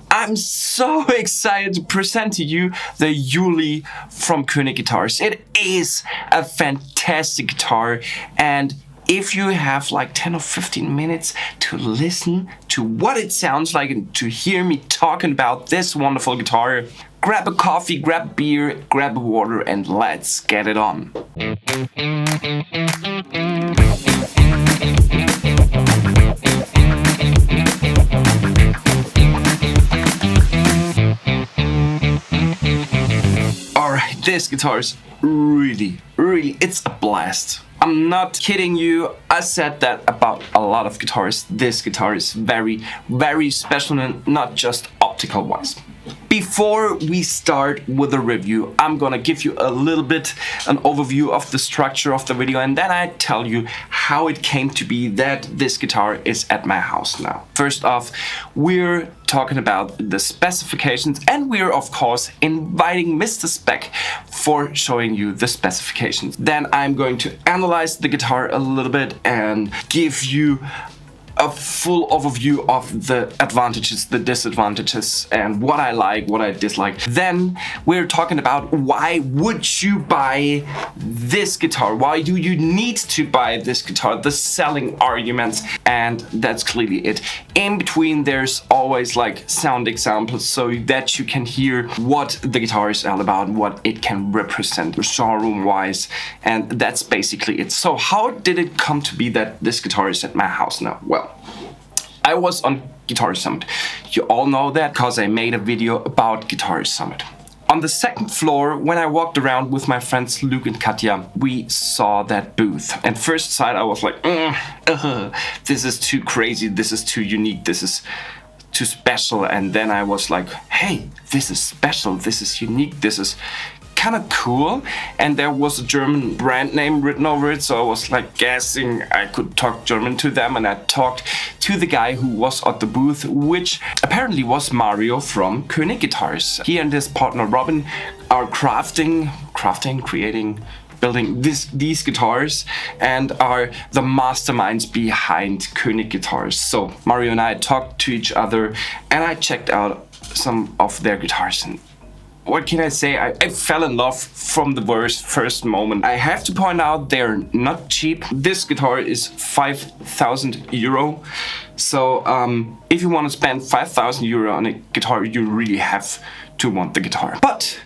I'm so excited to present to you the Juli from Koenig Guitars. It is a fantastic guitar, and if you have like 10 or 15 minutes to listen to what it sounds like and to hear me talking about this wonderful guitar, grab a coffee, grab a beer, grab a water, and let's get it on. Alright, this guitar is really, it's a blast. I'm not kidding you. I said that about a lot of guitars. This guitar is very, very special, and not just optical wise. Before we start with the review, I'm gonna give you a little bit an overview of the structure of the video, and then I tell you how it came to be that this guitar is at my house now. First off, we're talking about the specifications, and we're of course inviting Mr. Spec for showing you the specifications. Then I'm going to analyze the guitar a little bit and give you a full overview of the advantages, the disadvantages, and what I like, what I dislike. Then we're talking about why would you buy this guitar? Why do you need to buy this guitar? The selling arguments, and that's clearly it. In between, there's always like sound examples so that you can hear what the guitar is all about, what it can represent showroom-wise, and that's basically it. So how did it come to be that this guitar is at my house now? Well, I was on Guitar Summit. You all know that because I made a video about Guitar Summit. On the second floor, when I walked around with my friends Luke and Katja, we saw that booth. And first sight I was like, this is too crazy, this is too unique, this is too special. And then I was like, hey, this is special, this is unique, this is kind of cool, and there was a German brand name written over it, so I was like guessing I could talk German to them, and I talked to the guy who was at the booth, which apparently was Mario from Koenig Guitars. He and his partner Robin are building these guitars, and are the masterminds behind Koenig Guitars. So Mario and I talked to each other, and I checked out some of their guitars, and what can I say? I fell in love from the first moment. I have to point out they're not cheap. This guitar is 5,000 euro. So if you want to spend 5,000 euro on a guitar, you really have to want the guitar. But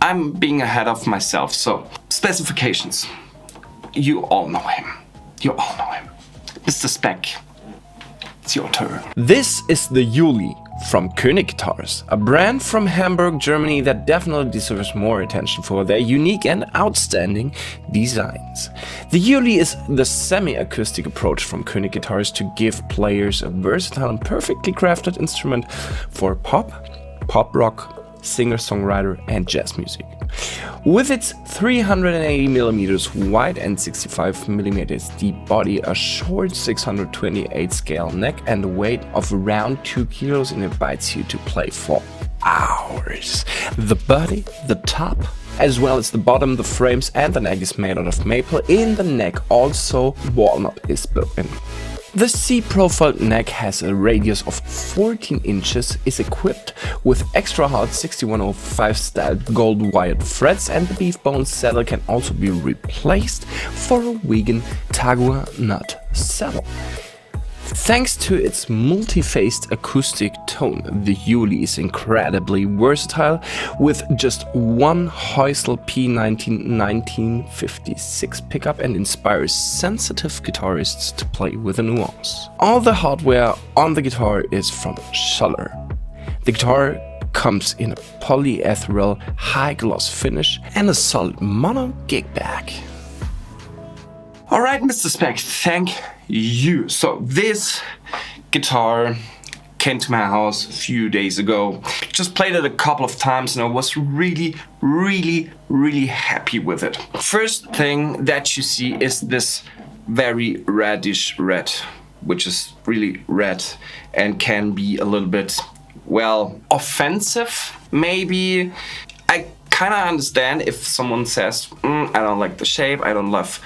I'm being ahead of myself. So specifications. You all know him. Mr. Spec, it's your turn. This is the Juli from Koenig Guitars, a brand from Hamburg, Germany that definitely deserves more attention for their unique and outstanding designs. The Juli is the semi-acoustic approach from Koenig Guitars to give players a versatile and perfectly crafted instrument for pop rock, singer-songwriter and jazz music. With its 380mm wide and 65mm deep body, a short 628 scale neck, and a weight of around 2 kilos, and invites you to play for hours. The body, the top, as well as the bottom, the frames and the neck is made out of maple. In the neck also walnut is built in. The C-profiled neck has a radius of 14 inches, is equipped with extra hard 6105 style gold wired frets, and the beef bone saddle can also be replaced for a vegan Tagua nut saddle. Thanks to its multi-phased acoustic tone, the Juli is incredibly versatile, with just one Häusl P19 1956 pickup, and inspires sensitive guitarists to play with a nuance. All the hardware on the guitar is from Schaller. The guitar comes in a polyethereal high gloss finish and a solid mono gig bag. Alright, Mr. Spec, thank you. So this guitar came to my house a few days ago. Just played it a couple of times and I was really happy with it. First thing that you see is this very reddish red, which is really red and can be a little bit, well, offensive maybe. I kind of understand if someone says, I don't like the shape, I don't love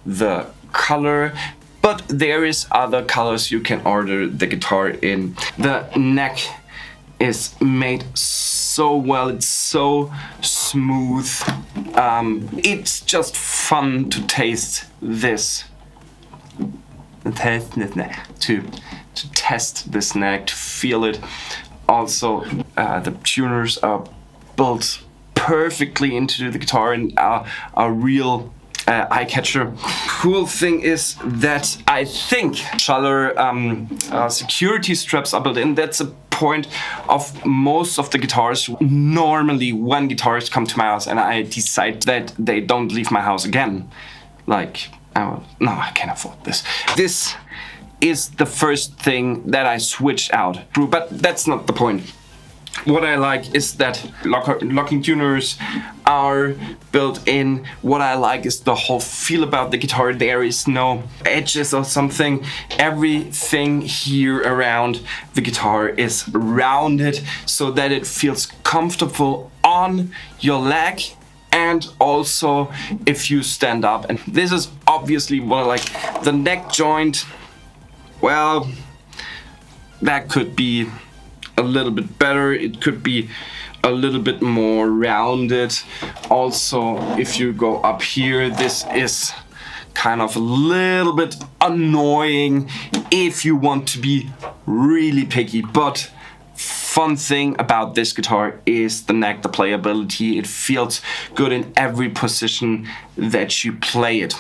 the color, but there is other colors you can order the guitar in. The neck is made so well. It's so smooth. It's just fun to taste this. To test this neck, to feel it. Also, the tuners are built perfectly into the guitar and are a real eye catcher. Cool thing is that I think Schaller security straps are built in. That's a point of most of the guitars. Normally, when guitars come to my house and I decide that they don't leave my house again, like, no, I can't afford this. This is the first thing that I switch out. But that's not the point. What I like is that locking tuners are built in. What I like is the whole feel about the guitar. There is no edges or something. Everything here around the guitar is rounded so that it feels comfortable on your leg and also if you stand up. And this is obviously what I like. The neck joint, well, that could be a little bit better. It could be a little bit more rounded. Also, if you go up here, this is kind of a little bit annoying if you want to be really picky. But fun thing about this guitar is the neck, the playability. It feels good in every position that you play it.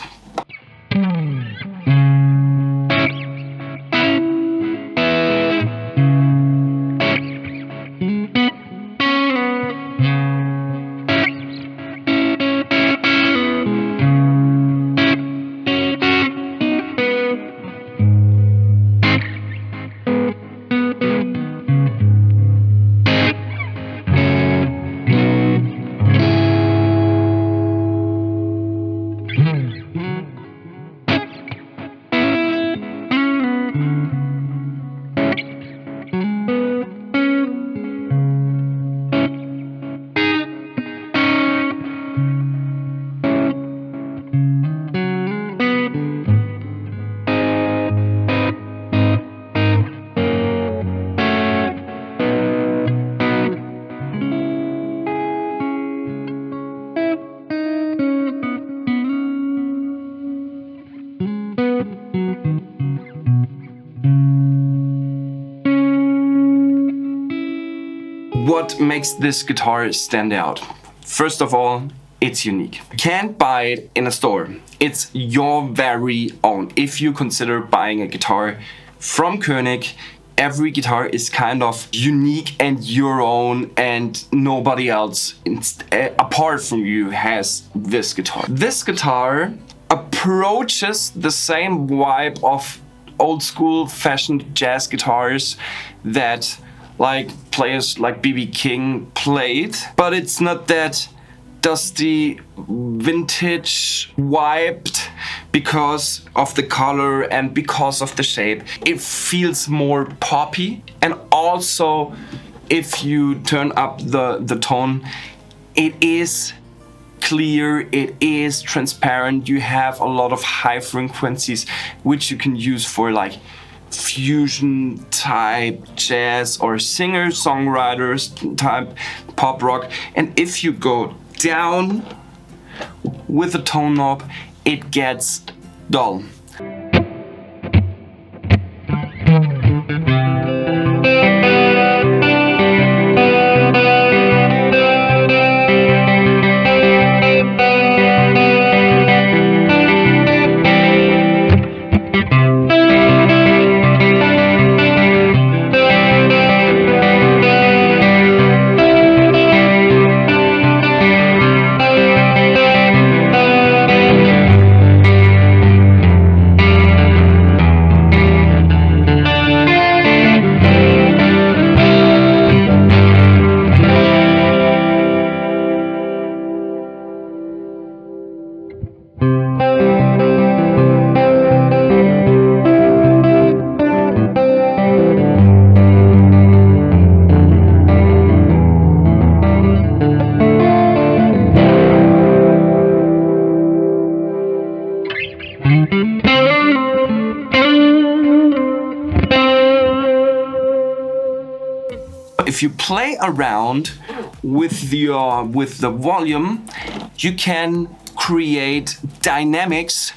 What makes this guitar stand out? First of all, it's unique. You can't buy it in a store. It's your very own. If you consider buying a guitar from Koenig, every guitar is kind of unique and your own, and nobody else apart from you has this guitar. This guitar approaches the same vibe of old school fashioned jazz guitars that like players like B.B. King played, but it's not that dusty vintage wiped because of the color and because of the shape. It feels more poppy, and also if you turn up the tone, it is clear, it is transparent. You have a lot of high frequencies which you can use for like fusion type jazz or singer-songwriters type pop rock. And if you go down with the tone knob, it gets dull. if you play around with the volume, you can create dynamics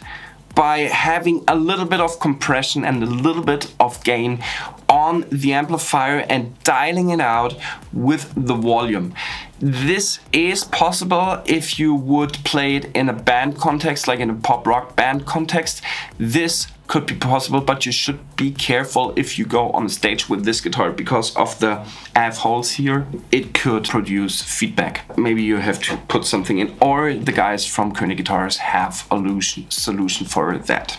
by having a little bit of compression and a little bit of gain on the amplifier and dialing it out with the volume. This is possible if you would play it in a band context, like in a pop rock band context. This could be possible, but you should be careful if you go on the stage with this guitar because of the AF holes here. It could produce feedback. Maybe you have to put something in, or the guys from Koenig Guitars have a solution for that.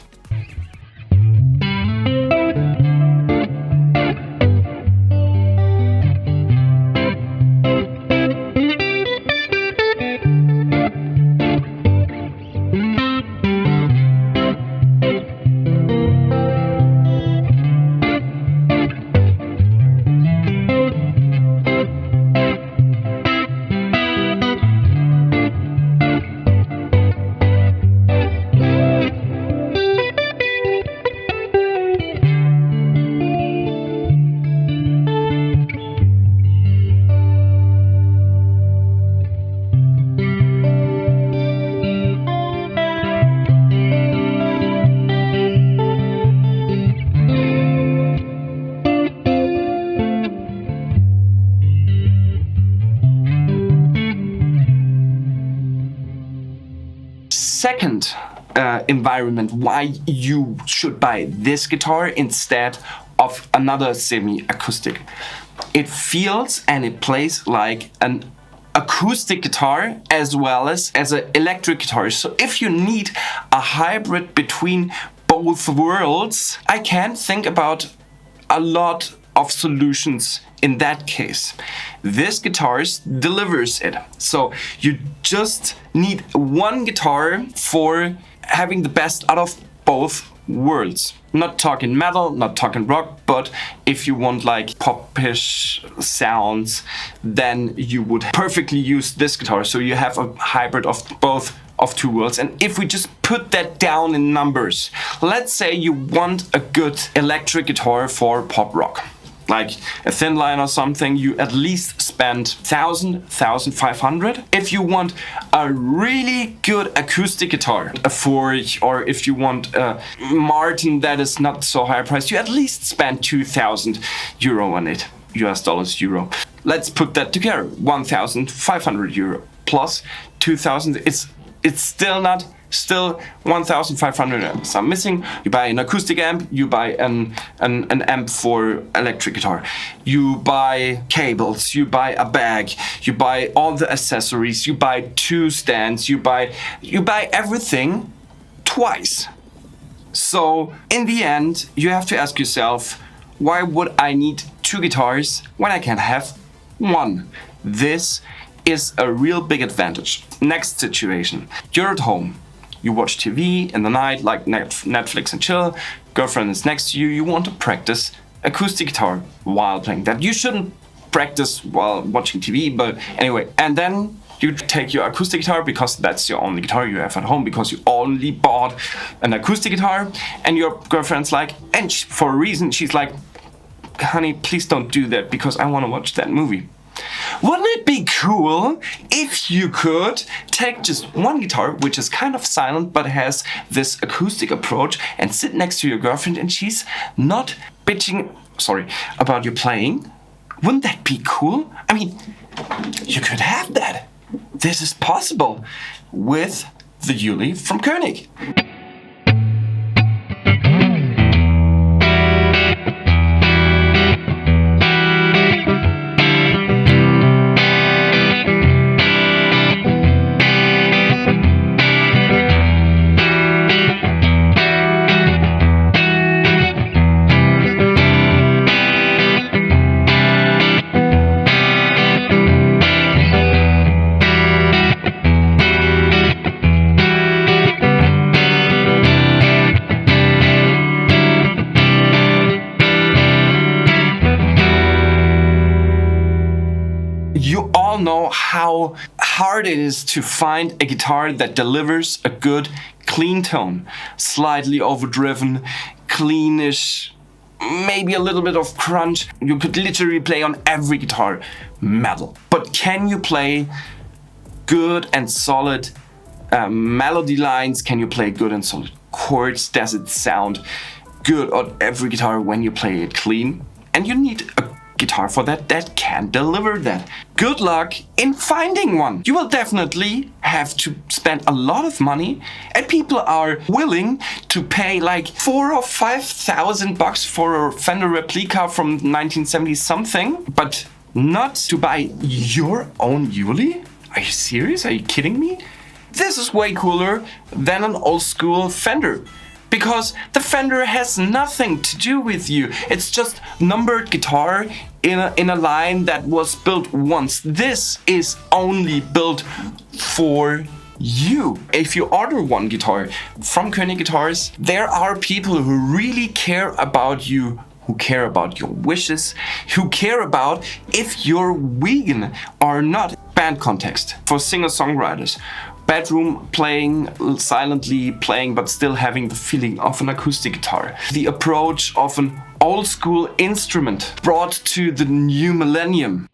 Second environment why you should buy this guitar instead of another semi-acoustic. It feels and it plays like an acoustic guitar as well as an electric guitar. So if you need a hybrid between both worlds, I can think about a lot of solutions in that case. This guitar delivers it. So you just need one guitar for having the best out of both worlds. Not talking metal, not talking rock, but if you want like pop-ish sounds, then you would perfectly use this guitar. So you have a hybrid of both of two worlds. And if we just put that down in numbers, let's say you want a good electric guitar for pop rock, like a thin line or something, you at least spend 1,500. If you want a really good acoustic guitar, a Forge, or if you want a Martin that is not so high priced, you at least spend 2,000 euro on it, US dollars, euro. Let's put that together, 1,500 euro plus 2,000, it's still 1,500 so I'm missing. You buy an acoustic amp, you buy an amp for electric guitar, you buy cables, you buy a bag, you buy all the accessories, you buy two stands, you buy everything twice. So in the end, you have to ask yourself, why would I need two guitars when I can have one? This is a real big advantage. Next situation, you're at home. You watch TV in the night, like Netflix and chill. Girlfriend is next to you. You want to practice acoustic guitar while playing that. You shouldn't practice while watching TV, but anyway. And then you take your acoustic guitar because that's your only guitar you have at home because you only bought an acoustic guitar. And your girlfriend's like, and for a reason, she's like, honey, please don't do that because I want to watch that movie. Wouldn't it be cool if you could take just one guitar, which is kind of silent but has this acoustic approach, and sit next to your girlfriend and she's not bitching, about your playing? Wouldn't that be cool? I mean, you could have that. This is possible with the Juli from Koenig. You all know how hard it is to find a guitar that delivers a good, clean tone. Slightly overdriven, cleanish, maybe a little bit of crunch. You could literally play on every guitar metal. But can you play good and solid melody lines? Can you play good and solid chords? Does it sound good on every guitar when you play it clean? And you need a guitar for that can deliver that. Good luck in finding one. You will definitely have to spend a lot of money, and people are willing to pay like $4,000 or $5,000 for a Fender replica from 1970 something, but not to buy your own Juli? Are you serious? Are you kidding me? This is way cooler than an old school Fender, because the Fender has nothing to do with you. It's just numbered guitar in a line that was built once. This is only built for you. If you order one guitar from Koenig Guitars, there are people who really care about you, who care about your wishes, who care about if you're vegan or not. Band context for singer-songwriters. Bedroom playing, silently playing, but still having the feeling of an acoustic guitar. The approach of an old school instrument brought to the new millennium.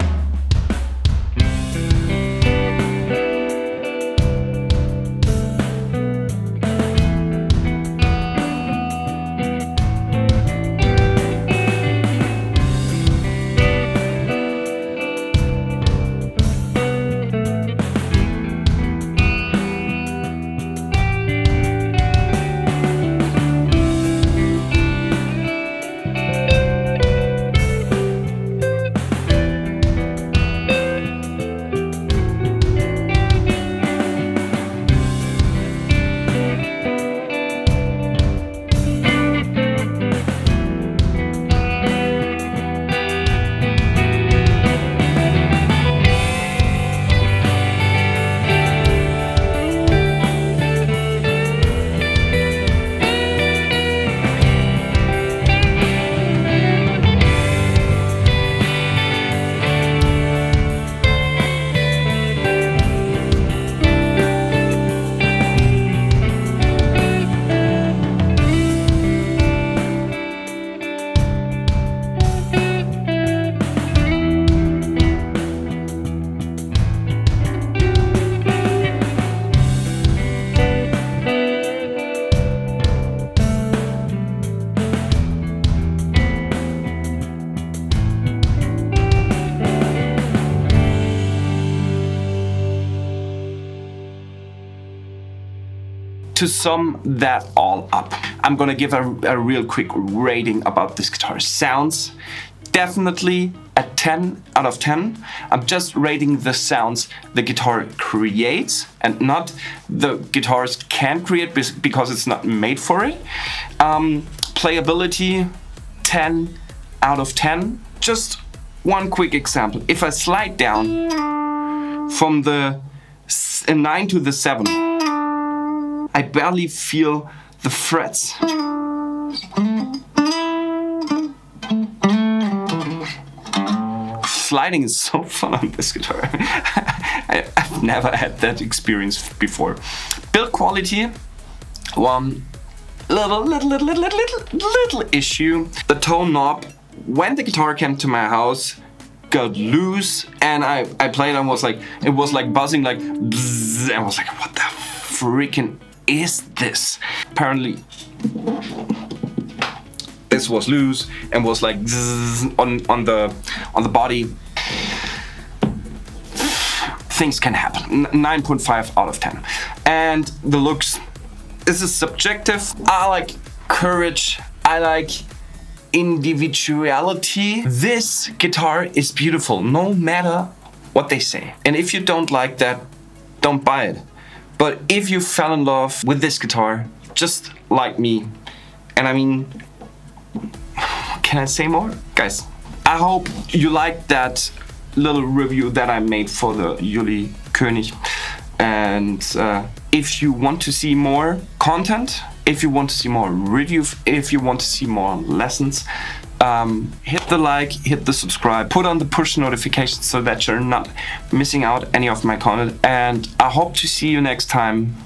To sum that all up, I'm gonna give a real quick rating about this guitar. Sounds, definitely a 10 out of 10. I'm just rating the sounds the guitar creates and not the guitars can create because it's not made for it. Playability, 10 out of 10. Just one quick example. If I slide down from the 9 to the 7, I barely feel the frets. Sliding is so fun on this guitar. I've never had that experience before. Build quality, one little issue. The tone knob, when the guitar came to my house, got loose, and I played and it was like buzzing, like bzzz, and I was like, what the freaking is this? Apparently this was loose and was like zzz on the body. Things can happen. 9.5 out of 10. And the looks, this is subjective. I like courage, I like individuality. This guitar is beautiful no matter what they say, and if you don't like that, don't buy it. But if you fell in love with this guitar, just like me, and I mean, can I say more? Guys, I hope you liked that little review that I made for the Juli Koenig. And if you want to see more content, if you want to see more reviews, if you want to see more lessons, hit the like, hit the subscribe, put on the push notifications so that you're not missing out any of my content. And I hope to see you next time.